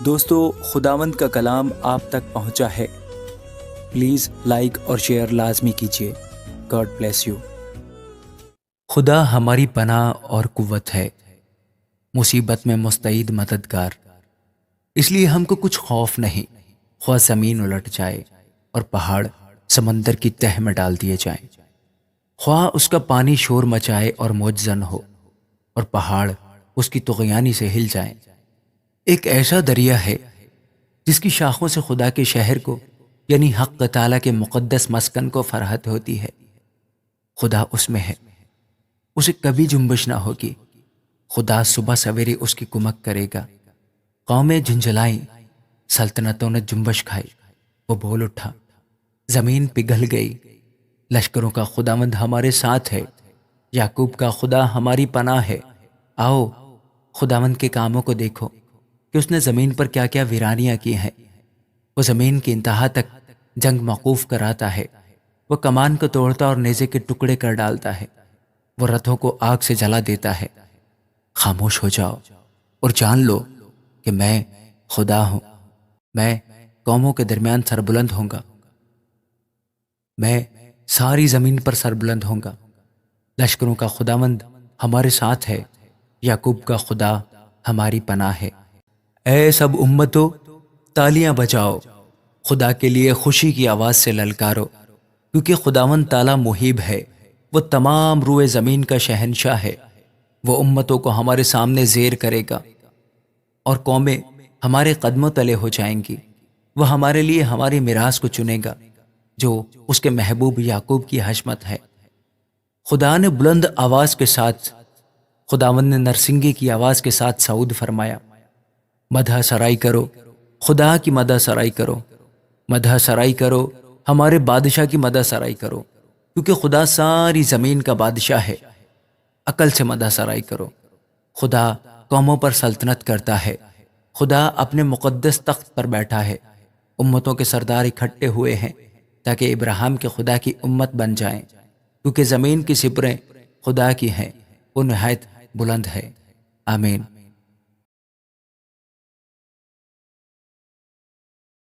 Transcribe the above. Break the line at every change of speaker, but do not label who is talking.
دوستو، خداوند کا کلام آپ تک پہنچا ہے۔ پلیز لائک اور شیئر لازمی کیجیے۔ God bless you. خدا ہماری پناہ اور قوت ہے، مصیبت میں مستعد مددگار۔ اس لیے ہم کو کچھ خوف نہیں، خواہ زمین الٹ جائے اور پہاڑ سمندر کی تہ میں ڈال دیے جائیں، خواہ اس کا پانی شور مچائے اور موج زن ہو اور پہاڑ اس کی طغیانی سے ہل جائیں۔ ایک ایسا دریا ہے جس کی شاخوں سے خدا کے شہر کو یعنی حق تعالیٰ کے مقدس مسکن کو فرحت ہوتی ہے۔ خدا اس میں ہے، اسے کبھی جنبش نہ ہوگی۔ خدا صبح سویرے اس کی کمک کرے گا۔ قومیں جھنجھلائیں، سلطنتوں نے جنبش کھائی۔ وہ بول اٹھا، زمین پگھل گئی۔ لشکروں کا خداوند ہمارے ساتھ ہے، یعقوب کا خدا ہماری پناہ ہے۔ آؤ خداوند کے کاموں کو دیکھو کہ اس نے زمین پر کیا کیا ویرانیاں کی ہیں۔ وہ زمین کی انتہا تک جنگ موقوف کراتا ہے۔ وہ کمان کو توڑتا اور نیزے کے ٹکڑے کر ڈالتا ہے۔ وہ رتھوں کو آگ سے جلا دیتا ہے۔ خاموش ہو جاؤ اور جان لو کہ میں خدا ہوں۔ میں قوموں کے درمیان سربلند ہوں گا، میں ساری زمین پر سربلند ہوں گا۔ لشکروں کا خداوند ہمارے ساتھ ہے، یعقوب کا خدا ہماری پناہ ہے۔ اے سب امتوں، تالیاں بجاؤ، خدا کے لیے خوشی کی آواز سے للکارو، کیونکہ خداوند تعالیٰ محیب ہے، وہ تمام روئے زمین کا شہنشاہ ہے۔ وہ امتوں کو ہمارے سامنے زیر کرے گا اور قومیں ہمارے قدموں تلے ہو جائیں گی۔ وہ ہمارے لیے ہماری میراث کو چنے گا جو اس کے محبوب یعقوب کی حشمت ہے۔ خدا نے بلند آواز کے ساتھ، خداوند نے نرسنگی کی آواز کے ساتھ صعود فرمایا۔ مدح سرائی کرو، خدا کی مدح سرائی کرو، مدح سرائی کرو، ہمارے بادشاہ کی مدح سرائی کرو، کیونکہ خدا ساری زمین کا بادشاہ ہے۔ عقل سے مدح سرائی کرو، خدا قوموں پر سلطنت کرتا ہے، خدا اپنے مقدس تخت پر بیٹھا ہے۔ امتوں کے سردار اکٹھے ہوئے ہیں تاکہ ابراہیم کے خدا کی امت بن جائیں، کیونکہ زمین کی سپریں خدا کی ہیں، وہ نہایت بلند ہے۔ آمین۔